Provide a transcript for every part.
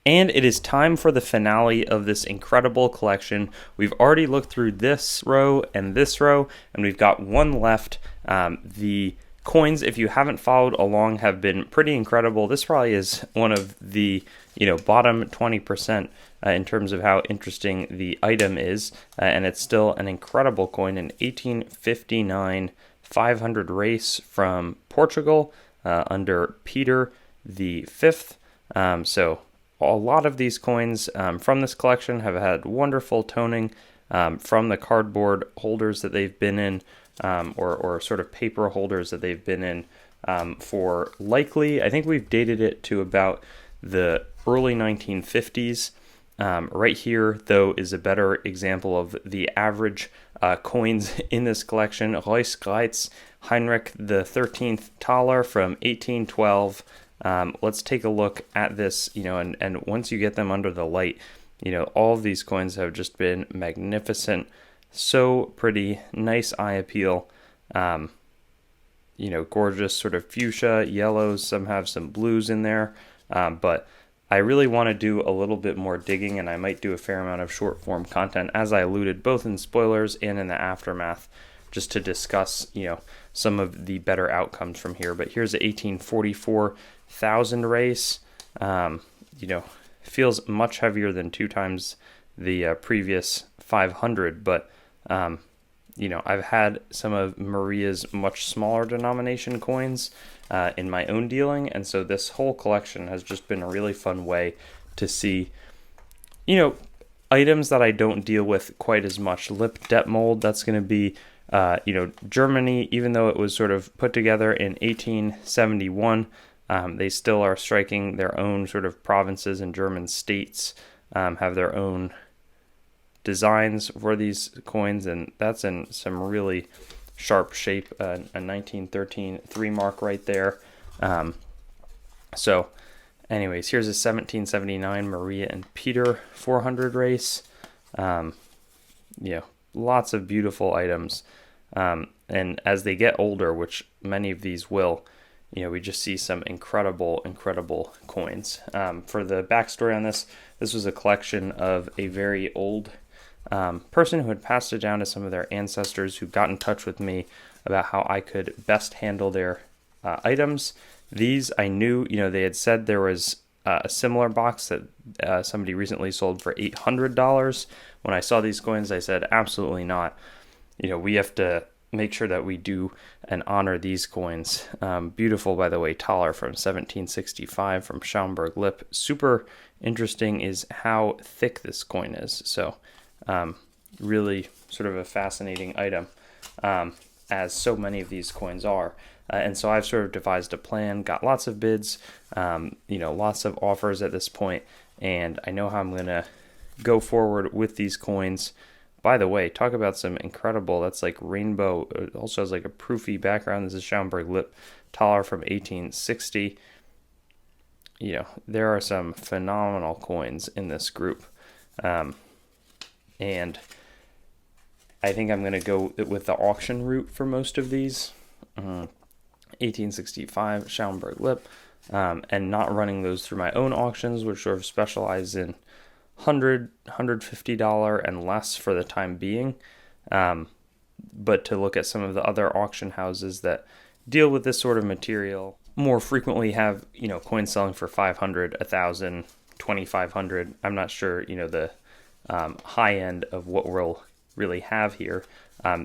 And it is time for the finale of this incredible collection. We've already looked through this row, and we've got one left. The coins, if you haven't followed along, have been pretty incredible. This probably is one of the bottom 20% in terms of how interesting the item is, and it's still an incredible coin, an 1859 500 race from Portugal under Peter the Fifth. So a lot of these coins from this collection have had wonderful toning from the cardboard holders that they've been in, or sort of paper holders that they've been in for likely, I think we've dated it to about the early 1950s. Right here, though, is a better example of the average coins in this collection. Bracteates, Heinrich the 13th Thaler from 1812. Let's take a look at this, and once you get them under the light, all of these coins have just been magnificent. So pretty, nice eye appeal. Gorgeous sort of fuchsia, yellows, some have some blues in there. But I really want to do a little bit more digging, and I might do a fair amount of short form content, as I alluded, both in spoilers and in the aftermath, just to discuss, some of the better outcomes from here. But here's the 1844 1,000 race. Feels much heavier than 2 times the previous 500, but I've had some of Maria's much smaller denomination coins in my own dealing, and so this whole collection has just been a really fun way to see, items that I don't deal with quite as much. Lip depth mold, that's going to be, Germany, even though it was sort of put together in 1871, they still are striking their own sort of provinces and German states, have their own designs for these coins, and that's in some really sharp shape. A 1913 3 mark right there. So anyways, here's a 1779 Maria and Peter 400 race. Lots of beautiful items, and as they get older, which many of these will, we just see some incredible coins. For the backstory on this was a collection of a very old person who had passed it down to some of their ancestors, who got in touch with me about how I could best handle their items. These, I knew, they had said there was a similar box that somebody recently sold for $800. When I saw these coins, I said, absolutely not. We have to make sure that we do and honor these coins. Beautiful, by the way, Thaler from 1765 from Schaumburg Lippe. Super interesting is how thick this coin is. So really sort of a fascinating item, as so many of these coins are. And so I've sort of devised a plan, got lots of bids, lots of offers at this point, and I know how I'm going to go forward with these coins. By the way, talk about some incredible, that's like rainbow, it also has like a proofy background. This is Schaumburg Lippe Thaler from 1860. There are some phenomenal coins in this group. And I think I'm going to go with the auction route for most of these. 1865 Schaumburg Lippe, and not running those through my own auctions, which sort of specialize in $100, $150 and less for the time being. But to look at some of the other auction houses that deal with this sort of material more frequently, have, coins selling for 500, 1,000, 2,500. I'm not sure, the high end of what we'll really have here.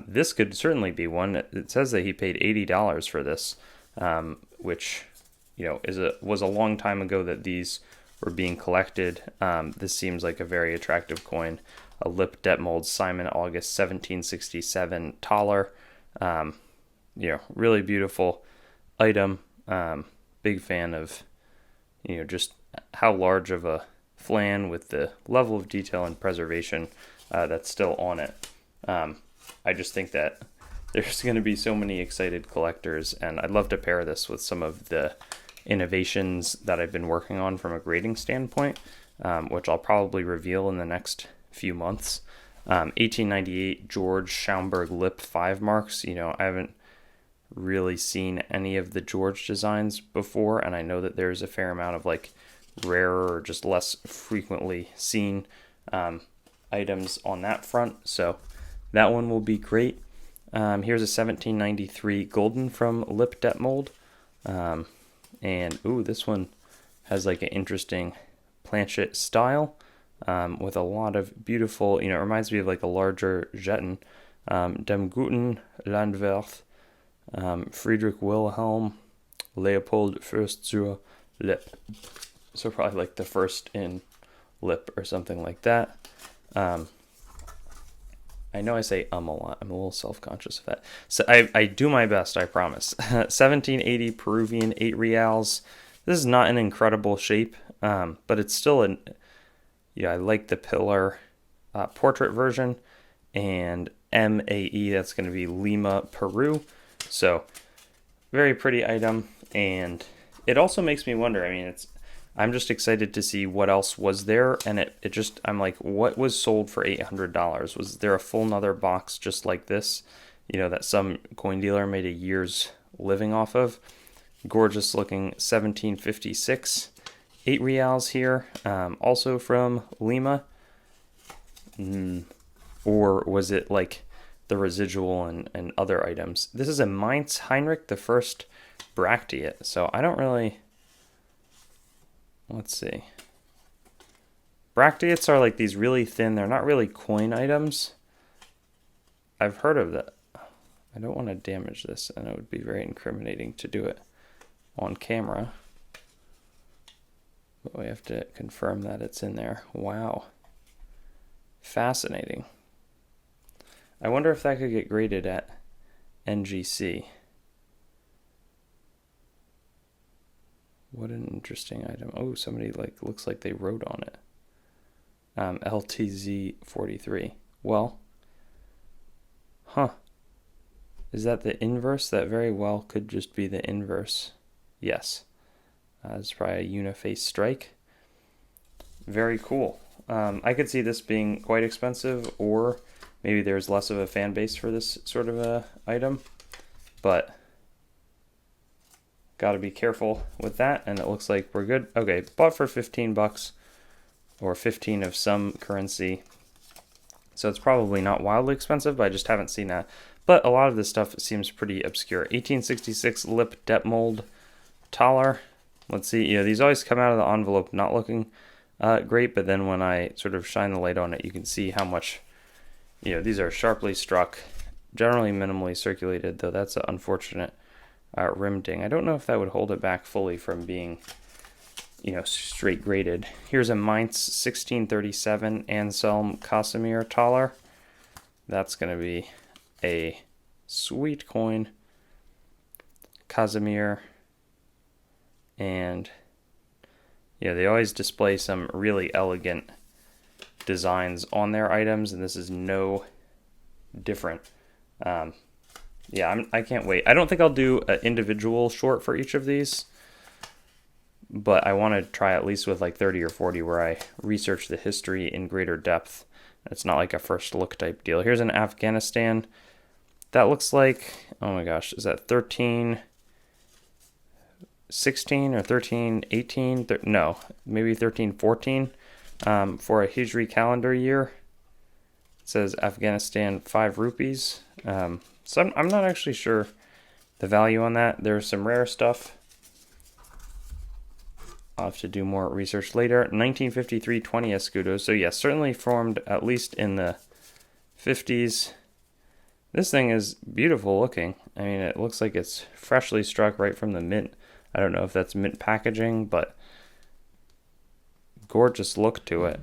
This could certainly be one. It says that he paid $80 for this, which, was a long time ago that these were being collected. This seems like a very attractive coin. A lip depth mold Simon August 1767 Thaler. Really beautiful item. Big fan of, just how large of a flan with the level of detail and preservation that's still on it. I just think that there's going to be so many excited collectors, and I'd love to pair this with some of the innovations that I've been working on from a grading standpoint, which I'll probably reveal in the next few months. 1898 George Schaumburg Lippe 5 marks. I haven't really seen any of the George designs before, and I know that there's a fair amount of like rarer or just less frequently seen items on that front. So that one will be great. Here's a 1793 golden from Lip Detmold. And ooh, this one has like an interesting planchet style with a lot of beautiful, it reminds me of like a larger jeton. Dem guten Landwirt, Friedrich Wilhelm, Leopold Fürst zur Lipp. So probably like the first in Lip or something like that. I know I say a lot. I'm a little self-conscious of that. So I do my best, I promise. 1780 Peruvian 8 reals. This is not an incredible shape, but it's still I like the pillar portrait version. And MAE, that's going to be Lima, Peru. So very pretty item. And it also makes me wonder, I'm just excited to see what else was there, and I'm like, what was sold for $800? Was there a full nother box just like this, that some coin dealer made a year's living off of? Gorgeous looking 1756, 8 reals here, also from Lima. Or was it like the residual and other items? This is a Mainz Heinrich the First Bracteate, so I don't really... Let's see. Bracteates are like these really thin, they're not really coin items. I've heard of that. I don't want to damage this, and it would be very incriminating to do it on camera. But we have to confirm that it's in there. Wow. Fascinating. I wonder if that could get graded at NGC. What an interesting item. Oh, somebody looks like they wrote on it. LTZ 43. Well, is that the inverse? That very well could just be the inverse. Yes. It's probably a uniface strike. Very cool. I could see this being quite expensive, or maybe there's less of a fan base for this sort of a item, but got to be careful with that. And it looks like we're good. Okay, bought for $15 or 15 of some currency. So it's probably not wildly expensive, but I just haven't seen that. But a lot of this stuff seems pretty obscure. 1866 Lip Detmold Thaler. Let's see. These always come out of the envelope not looking great, but then when I sort of shine the light on it, you can see how much, these are sharply struck, generally minimally circulated, though that's an unfortunate rim ding. I don't know if that would hold it back fully from being, straight graded. Here's a Mainz 1637 Anselm Casimir Thaler. That's going to be a sweet coin. Casimir. And they always display some really elegant designs on their items, and this is no different. I can't wait. I don't think I'll do an individual short for each of these, but I want to try at least with like 30 or 40 where I research the history in greater depth. It's not like a first look type deal. Here's an Afghanistan. That looks like, oh my gosh, is that 1316 or 1318? No, maybe 1314 for a Hijri calendar year. It says Afghanistan 5 rupees. So I'm not actually sure the value on that. There's some rare stuff. I'll have to do more research later. 1953 20 escudos. So yes, certainly formed at least in the 50s. This thing is beautiful looking. It looks like it's freshly struck right from the mint. I don't know if that's mint packaging, but gorgeous look to it.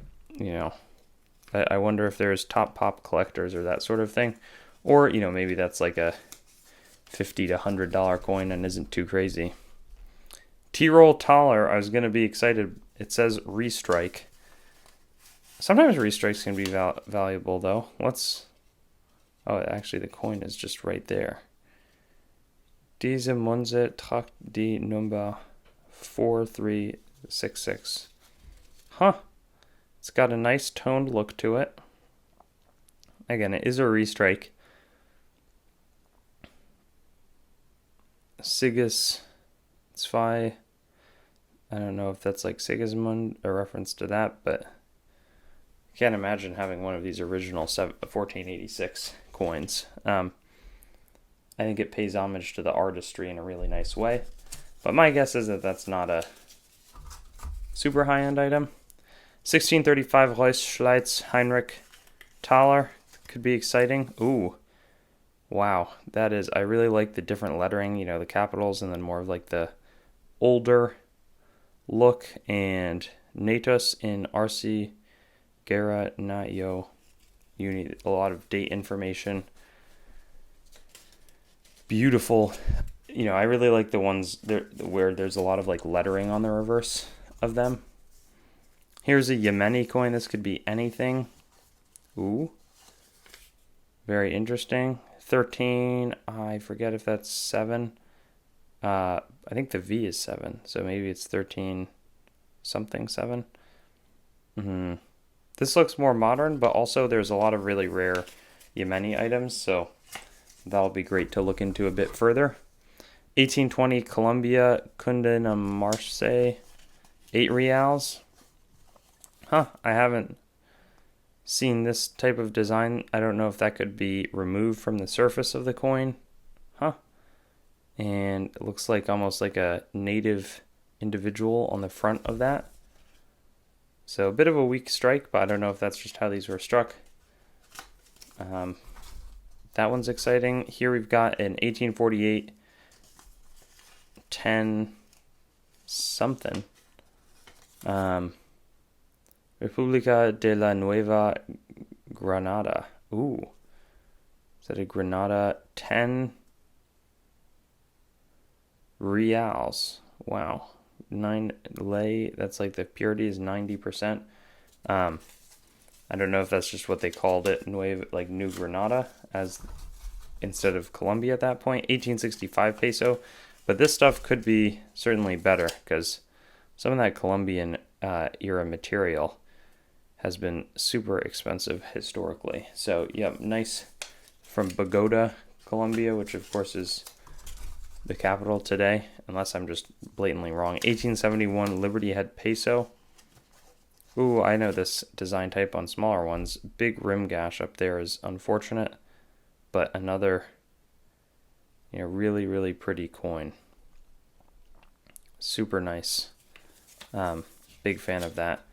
I wonder if there's top pop collectors or that sort of thing. Or, maybe that's like a $50 to $100 coin and isn't too crazy. T-roll Thaler, I was going to be excited. It says restrike. Sometimes restrikes can be valuable, though. Oh, actually, the coin is just right there. Diese Munze tragt die Nummer 4366. It's got a nice toned look to it. Again, it is a restrike. Sigus 2 I don't know if that's like Sigismund, a reference to that, but I can't imagine having one of these original 1486 coins. I think it pays homage to the artistry in a really nice way. But my guess is that that's not a super high-end item. 1635 Reuss Heinrich Thaler could be exciting. Ooh, wow, that is. I really like the different lettering. You know, the capitals, and then more of like the older look. And Natus in RC Gera Nayo. You need a lot of date information. Beautiful. You know, I really like the ones there where there's a lot of like lettering on the reverse of them. Here's a Yemeni coin. This could be anything. Ooh. Very interesting. 13. I forget if that's 7. I think the V is 7. So maybe it's 13 something 7. This looks more modern, but also there's a lot of really rare Yemeni items. So that'll be great to look into a bit further. 1820 Colombia Cundina Marseille. 8 reals. Huh, I haven't seen this type of design. I don't know if that could be removed from the surface of the coin. Huh. And it looks like almost like a native individual on the front of that. So a bit of a weak strike, but I don't know if that's just how these were struck. That one's exciting. Here we've got an 1848 10 something. República de la Nueva Granada. Ooh. Is that a Granada? 10 reals. Wow. 9 lei. That's like the purity is 90%. I don't know if that's just what they called it, like New Granada, as instead of Colombia at that point. 1865 peso. But this stuff could be certainly better because some of that Colombian era material has been super expensive historically. So, yeah, nice from Bogota, Colombia, which of course is the capital today, unless I'm just blatantly wrong. 1871 Liberty Head peso. Ooh, I know this design type on smaller ones. Big rim gash up there is unfortunate, but another, you know, really, really pretty coin. Super nice. Big fan of that.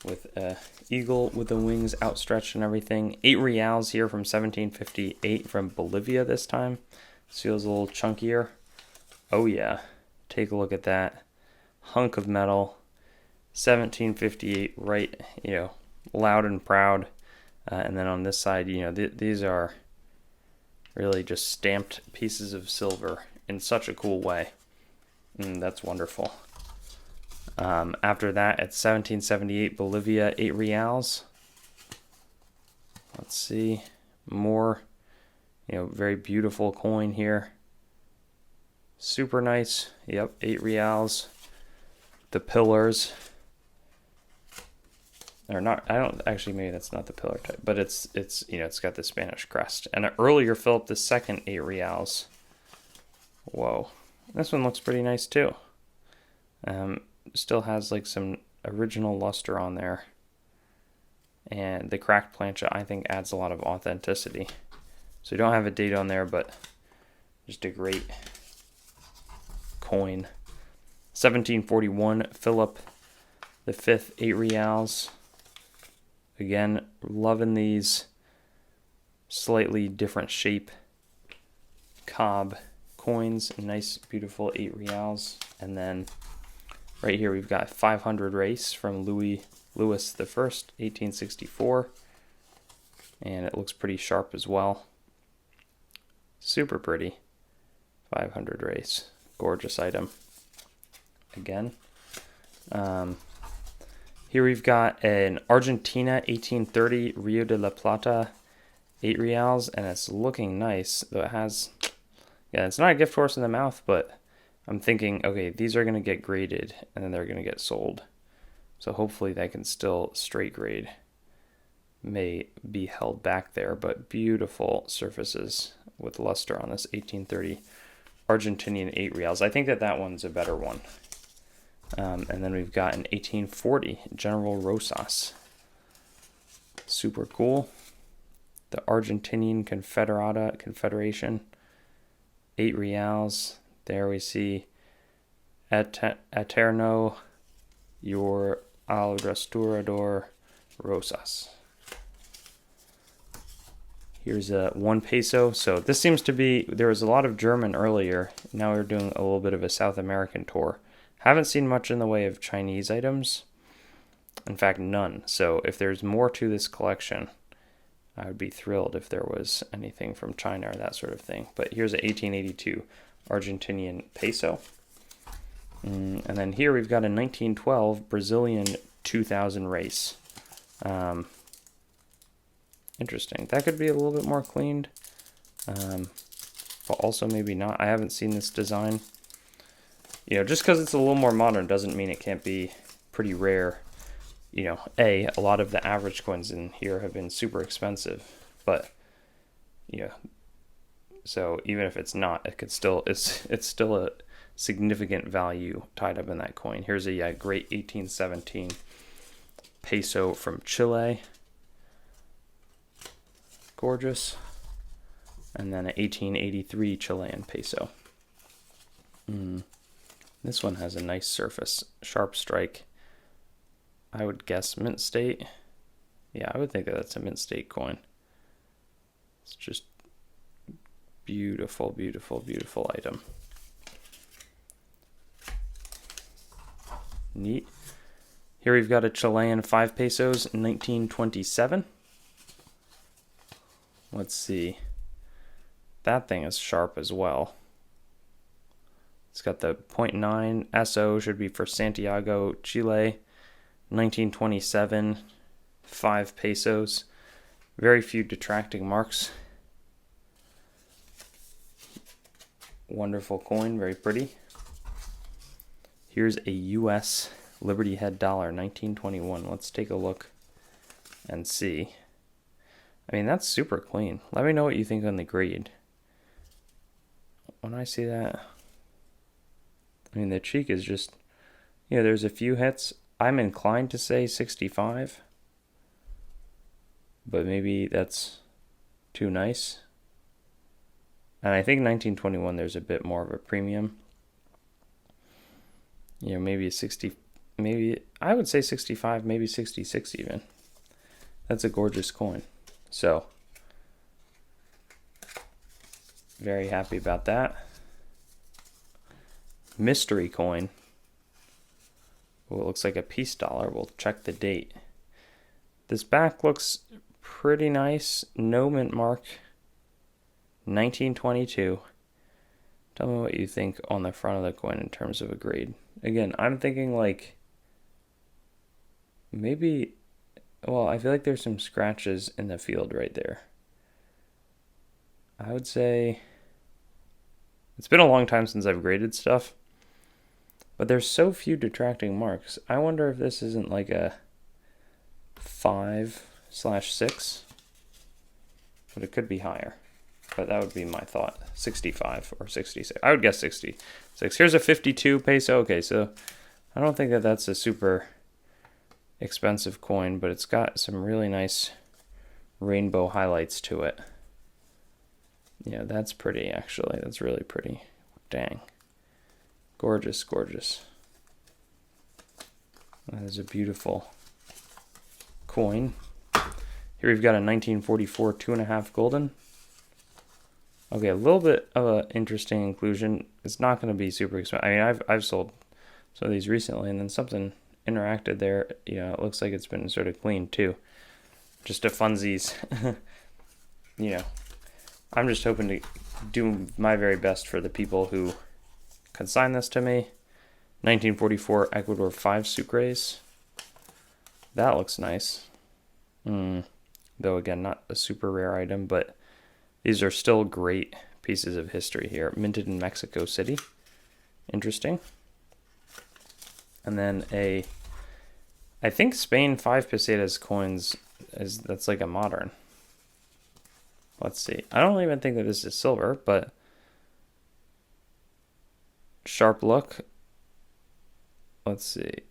With a eagle with the wings outstretched and everything. 8 reals here from 1758 from Bolivia this time. This feels a little chunkier. Oh yeah, take a look at that. Hunk of metal. 1758, right, you know, loud and proud. And then on this side, you know, these are really just stamped pieces of silver in such a cool way. That's wonderful. After that, at 1778 Bolivia, 8 reals. Let's see, more, you know, very beautiful coin here. Super nice. Yep, 8 reals. The pillars. Or not, I don't actually, maybe that's not the pillar type, but it's you know, it's got the Spanish crest. And an earlier Philip II 8 reals. Whoa. This one looks pretty nice too. Still has like some original luster on there. And the cracked plancha, I think, adds a lot of authenticity. So we don't have a date on there, but just a great coin. 1741 Philip V 8 reals. Again, loving these slightly different shape cob coins. Nice, beautiful 8 reals. And then right here we've got 500 race from Louis the 1864. And it looks pretty sharp as well. Super pretty. 500 race. Gorgeous item. Again. Here we've got an Argentina 1830 Rio de la Plata 8 reals, and it's looking nice. Though it has, yeah, it's not a gift horse in the mouth, but I'm thinking, okay, these are going to get graded, and then they're going to get sold. So hopefully they can still straight grade. May be held back there, but beautiful surfaces with luster on this 1830 Argentinian 8 reals. I think that one's a better one. And then we've got an 1840 General Rosas. Super cool. The Argentinian Confederation. 8 reals. There we see Eterno your al Restaurador Rosas. Here's a 1 peso. So this seems to be, there was a lot of German earlier. Now we're doing a little bit of a South American tour. Haven't seen much in the way of Chinese items. In fact, none. So if there's more to this collection, I would be thrilled if there was anything from China or that sort of thing. But here's an 1882 Argentinian peso. And then here we've got a 1912 Brazilian 2000 race. Interesting. That could be a little bit more cleaned. But also maybe not. I haven't seen this design. You know, just because it's a little more modern doesn't mean it can't be pretty rare. You know, a lot of the average coins in here have been super expensive, but you know, so even if it's not, it could still, it's still a significant value tied up in that coin. Here's a great 1817 peso from Chile. Gorgeous. And then an 1883 Chilean peso. This one has a nice surface, sharp strike. I would guess mint state. Yeah, I would think that that's a mint state coin. It's just beautiful, beautiful, beautiful item. Neat. Here we've got a Chilean 5 pesos in 1927. Let's see. That thing is sharp as well. It's got the 0.9 SO, should be for Santiago, Chile. 1927, 5 pesos. Very few detracting marks. Wonderful coin, very pretty. Here's a US Liberty Head dollar, 1921. Let's take a look and see. I mean, that's super clean. Let me know what you think on the grade. When I see that, I mean, the cheek is just, you know, there's a few hits. I'm inclined to say 65, but maybe that's too nice. And I think 1921, there's a bit more of a premium. You know, maybe a 60, maybe, I would say 65, maybe 66 even. That's a gorgeous coin. So, very happy about that. Mystery coin. Oh, it looks like a peace dollar. We'll check the date. This back looks pretty nice. No mint mark. 1922. Tell me what you think on the front of the coin in terms of a grade. Again, I'm thinking like maybe, well, I feel like there's some scratches in the field right there. I would say it's been a long time since I've graded stuff, but there's so few detracting marks. I wonder if this isn't like a 5/6, but it could be higher. But that would be my thought. 65 or 66. I would guess 66. Here's a 52 peso. Okay, so I don't think that that's a super expensive coin, but it's got some really nice rainbow highlights to it. Yeah, that's pretty, actually. That's really pretty. Dang. Gorgeous, gorgeous. That is a beautiful coin. Here we've got a 1944 2.5 golden. Okay, a little bit of an interesting inclusion. It's not going to be super expensive. I mean, I've sold some of these recently, and then something interacted there. You know, it looks like it's been sort of cleaned too. Just a funsies. You know, I'm just hoping to do my very best for the people who consign this to me. 1944 Ecuador 5 Sucres. That looks nice. Though again, not a super rare item, but these are still great pieces of history here. Minted in Mexico City. Interesting. And then I think Spain 5 pesetas coins, that's like a modern. Let's see. I don't even think that this is silver, but sharp look. let's see.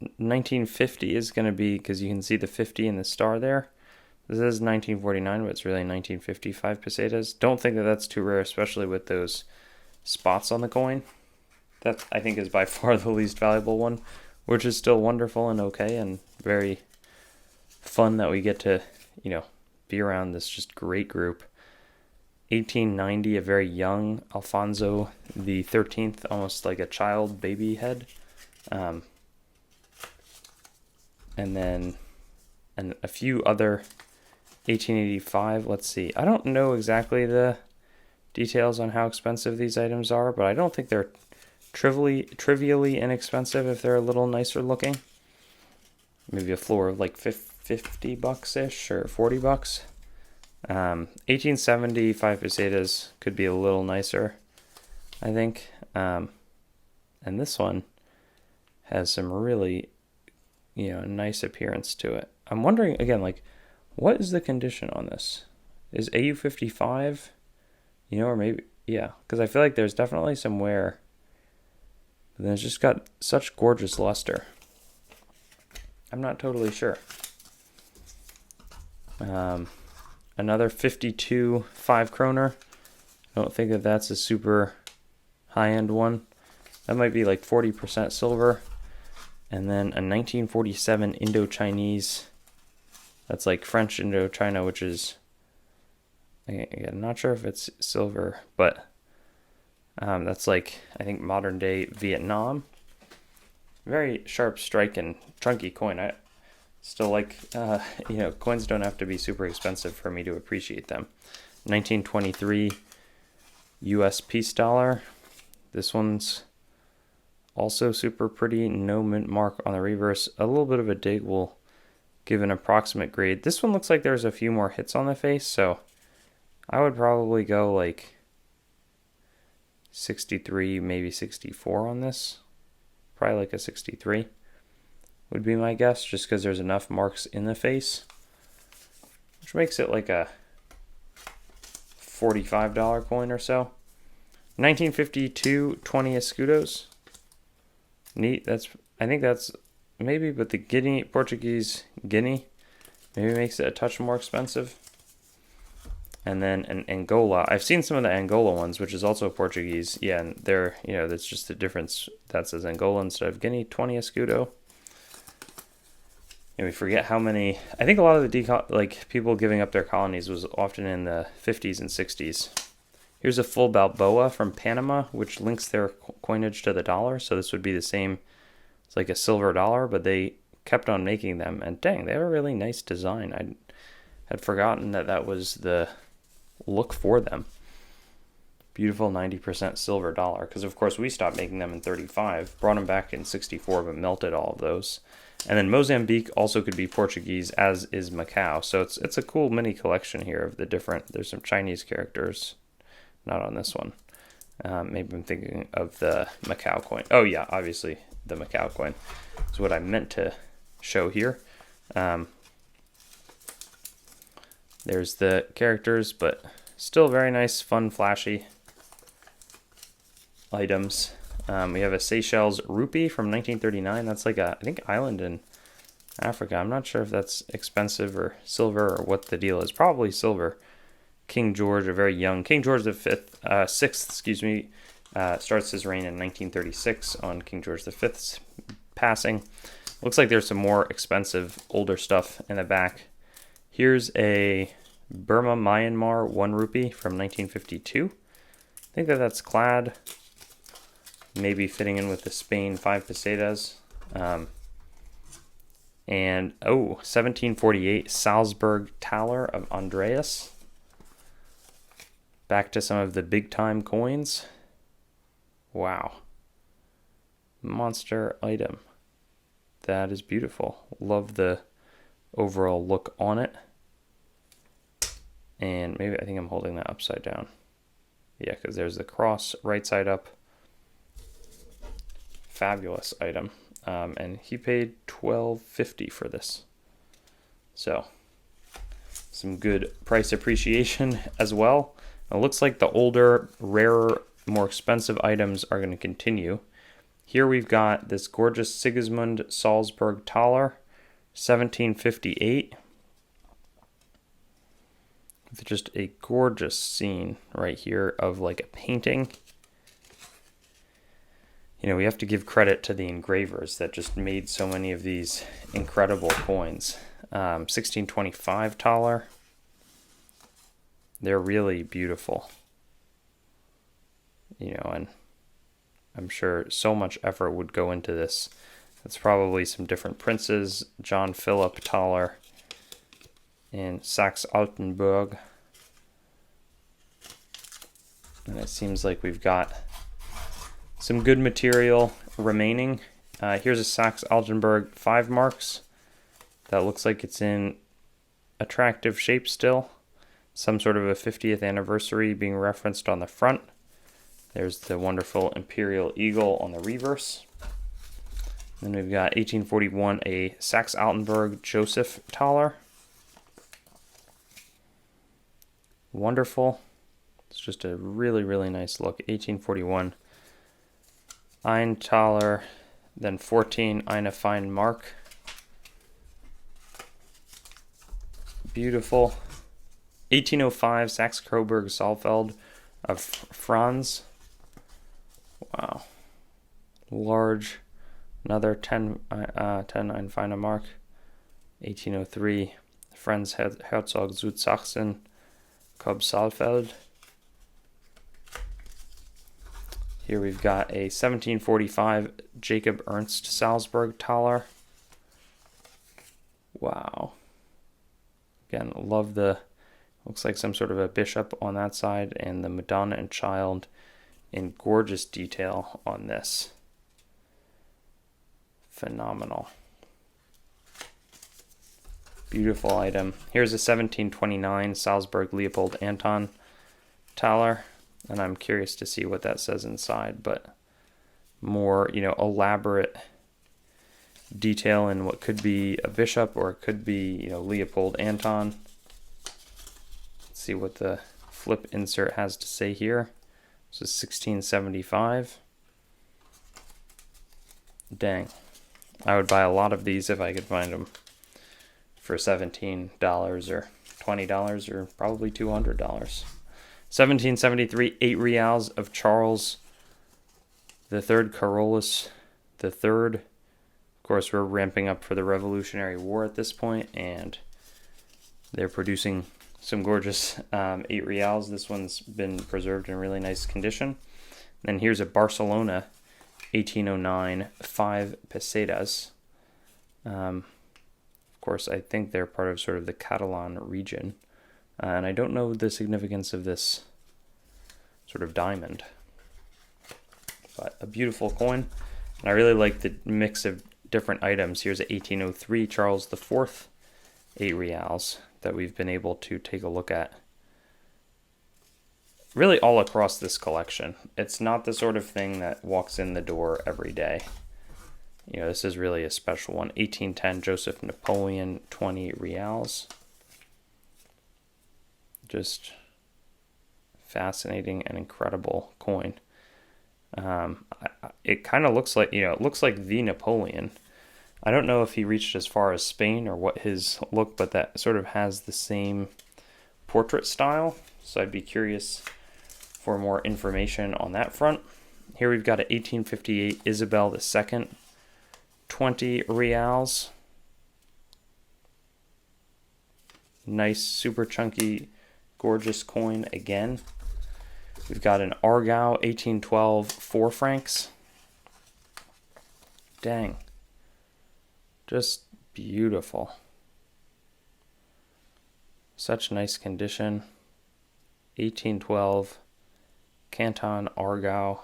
1950 is going to be, because you can see the 50 and the star there. This is 1949, but it's really 1955 pesetas. Don't think that that's too rare, especially with those spots on the coin. That, I think, is by far the least valuable one, which is still wonderful and okay, and very fun that we get to, be around this just great group. 1890, a very young Alfonso the 13th, almost like a child baby head. And a few other 1885. Let's see. I don't know exactly the details on how expensive these items are, but I don't think they're trivially inexpensive if they're a little nicer looking. Maybe a floor of like $50-ish or $40. 1875 pesetas could be a little nicer, I think. And this one has some really, nice appearance to it. I'm wondering, again, like, what is the condition on this? Is AU 55, or maybe, yeah, because I feel like there's definitely some wear. But then it's just got such gorgeous luster. I'm not totally sure. Another 52 5 kroner. I don't think that that's a super high-end one. That might be like 40% silver. And then a 1947 Indo-Chinese. That's like French Indochina, which is, I'm not sure if it's silver, but that's like, I think, modern day Vietnam. Very sharp strike and chunky coin. I still like, coins don't have to be super expensive for me to appreciate them. 1923 US peace dollar. This one's also super pretty. No mint mark on the reverse. A little bit of a dig will give an approximate grade. This one looks like there's a few more hits on the face, so I would probably go like 63, maybe 64 on this. Probably like a 63 would be my guess, just because there's enough marks in the face, which makes it like a $45 coin or so. 1952 20 escudos. Neat. I think that's maybe, but the Portuguese Guinea maybe makes it a touch more expensive. And then an Angola. I've seen some of the Angola ones, which is also Portuguese. Yeah, and they're, that's just the difference. That says Angola instead of Guinea, 20 escudo. And we forget how many. I think a lot of the people giving up their colonies was often in the 50s and 60s. Here's a full Balboa from Panama, which links their coinage to the dollar. So this would be the same. It's like a silver dollar, but they kept on making them. And dang, they have a really nice design. I had forgotten that was the look for them. Beautiful 90% silver dollar, because of course we stopped making them in 35, brought them back in 64, but melted all of those. And then Mozambique also could be Portuguese, as is Macau. So it's a cool mini collection here of the different. There's some Chinese characters, not on this one. Maybe I'm thinking of the Macau coin. Oh yeah, obviously the Macau coin is what I meant to show here. There's the characters, but still very nice, fun, flashy items. We have a Seychelles rupee from 1939. That's like I think, island in Africa. I'm not sure if that's expensive or silver or what the deal is. Probably silver. King George, a very young King George the Sixth, starts his reign in 1936 on King George V's passing. Looks like there's some more expensive, older stuff in the back. Here's a Burma Myanmar 1 rupee from 1952. I think that's clad. Maybe fitting in with the Spain 5 pesetas. And 1748 Salzburg Thaler of Andreas. Back to some of the big time coins. Wow. Monster item. That is beautiful. Love the overall look on it. And maybe I think I'm holding that upside down. Yeah, because there's the cross right side up. Fabulous item. And he paid $12.50 for this. So some good price appreciation as well. It looks like the older, rarer, more expensive items are going to continue. Here we've got this gorgeous Sigismund Salzburg Thaler, 1758. With just a gorgeous scene right here of like a painting. You know, we have to give credit to the engravers that just made so many of these incredible coins. 1625 Thaler. They're really beautiful. You know, and I'm sure so much effort would go into this. It's probably some different princes. John Philip Thaler in Saxe-Altenburg. And it seems like we've got some good material remaining. Here's a Saxe-Altenburg 5 marks. That looks like it's in attractive shape still. Some sort of a 50th anniversary being referenced on the front. There's the wonderful Imperial Eagle on the reverse. Then we've got 1841, a Saxe-Altenburg Joseph Thaler. Wonderful. It's just a really, really nice look. 1841. Ein Thaler, then 14, Eine Fein Mark. Beautiful. 1805, Saxe-Coburg Saalfeld of Franz. Wow. Large. Another 10 Ein Feine Mark. 1803, Franz Herzog Südsachsen, Cobb Saalfeld. Here we've got a 1745 Jacob Ernst Salzburg Thaler. Wow. Again, love the, looks like some sort of a bishop on that side, and the Madonna and Child in gorgeous detail on this. Phenomenal. Beautiful item. Here's a 1729 Salzburg Leopold Anton Thaler, and I'm curious to see what that says inside, but more, you know, elaborate detail in what could be a bishop, or it could be, you know, Leopold Anton. Let's see what the flip insert has to say here. This is 1675. Dang. I would buy a lot of these if I could find them for $17 or $20 or probably $200. 1773, 8 reals of Charles III Carolus III. Of course, we're ramping up for the Revolutionary War at this point, and they're producing some gorgeous 8 reals. This one's been preserved in really nice condition. Then here's a Barcelona 1809 5 pesetas. Of course, I think they're part of sort of the Catalan region. And I don't know the significance of this sort of diamond. But a beautiful coin. And I really like the mix of different items. Here's a 1803 Charles IV 8 reals that we've been able to take a look at. Really all across this collection. It's not the sort of thing that walks in the door every day. You know, this is really a special one. 1810 Joseph Napoleon 20 reals. Just fascinating and incredible coin. It kind of looks like, you know, it looks like the Napoleon. I don't know if he reached as far as Spain or what his look, but that sort of has the same portrait style. So I'd be curious for more information on that front. Here we've got an 1858 Isabel II 20 reals. Nice, super chunky, gorgeous coin again. We've got an Argao 1812 4 francs. Dang. Just beautiful. Such nice condition. 1812 Canton Argao.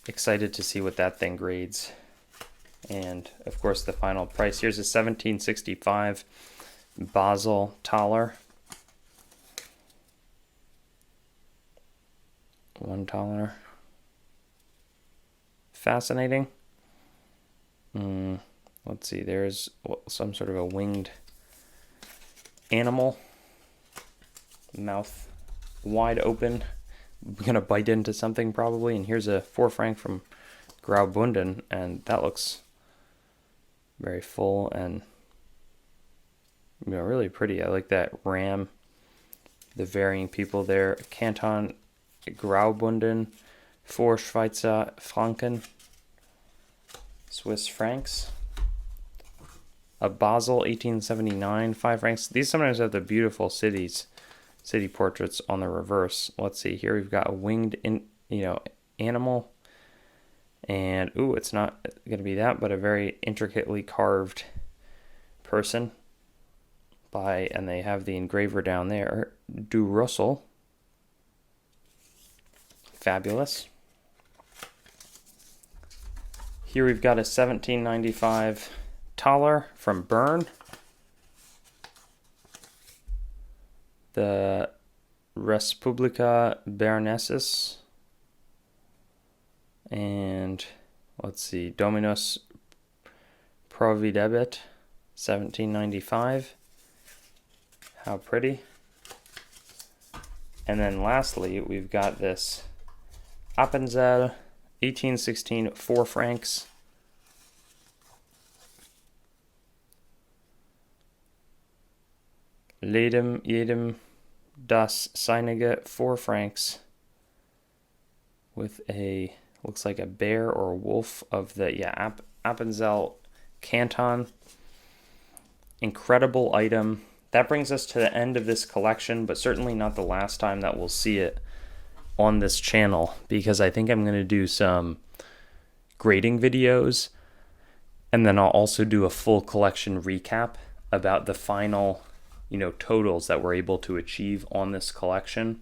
Excited to see what that thing grades. And of course the final price. Here's a 1765 Basel Thaler. $1. Fascinating. Let's see, there's some sort of a winged animal. Mouth wide open. gonna bite into something probably. And here's a 4 franc from Graubünden, and that looks very full and really pretty. I like that ram, the varying people there. Canton Graubünden, 4 Schweizer Franken, Swiss francs. A Basel 1879, 5 francs. These sometimes have the beautiful city portraits on the reverse. Let's see here. We've got a winged animal, and it's not going to be that, but a very intricately carved person and they have the engraver down there. Du Russell. Fabulous. Here we've got a 1795 Thaler from Bern. The Respublica Bernesis. And let's see, Dominus Providebit, 1795. How pretty. And then lastly, we've got this Appenzell, 1816, 4 francs. Jedem das Seinige, 4 francs. With a, looks like a bear or a wolf of the, Appenzell Canton. Incredible item. That brings us to the end of this collection, but certainly not the last time that we'll see it on this channel, because I think I'm going to do some grading videos, and then I'll also do a full collection recap about the final, totals that we're able to achieve on this collection.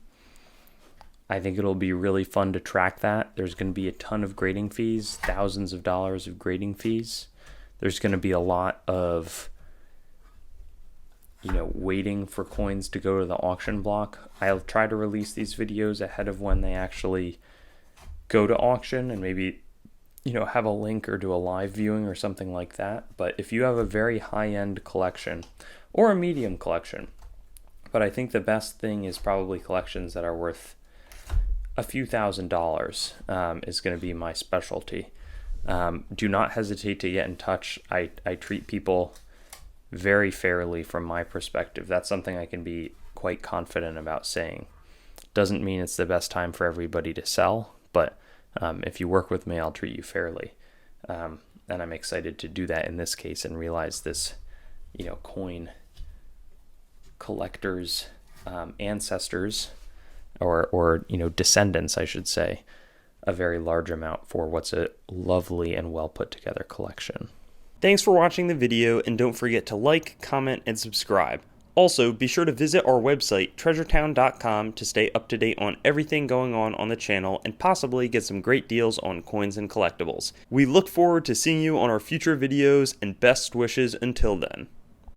I think it'll be really fun to track that. There's going to be a ton of grading fees, thousands of dollars of grading fees. There's going to be a lot of waiting for coins to go to the auction block. I'll try to release these videos ahead of when they actually go to auction, and maybe, have a link or do a live viewing or something like that. But if you have a very high-end collection or a medium collection, but I think the best thing is probably collections that are worth a few $1,000s is going to be my specialty. Do not hesitate to get in touch. I treat people very fairly from my perspective. That's something I can be quite confident about saying. Doesn't mean it's the best time for everybody to sell, but if you work with me, I'll treat you fairly. And I'm excited to do that in this case and realize this, coin collectors, ancestors, or descendants, I should say, a very large amount for what's a lovely and well put together collection. Thanks for watching the video, and don't forget to like, comment, and subscribe. Also, be sure to visit our website, treasuretown.com, to stay up to date on everything going on the channel and possibly get some great deals on coins and collectibles. We look forward to seeing you on our future videos, and best wishes until then.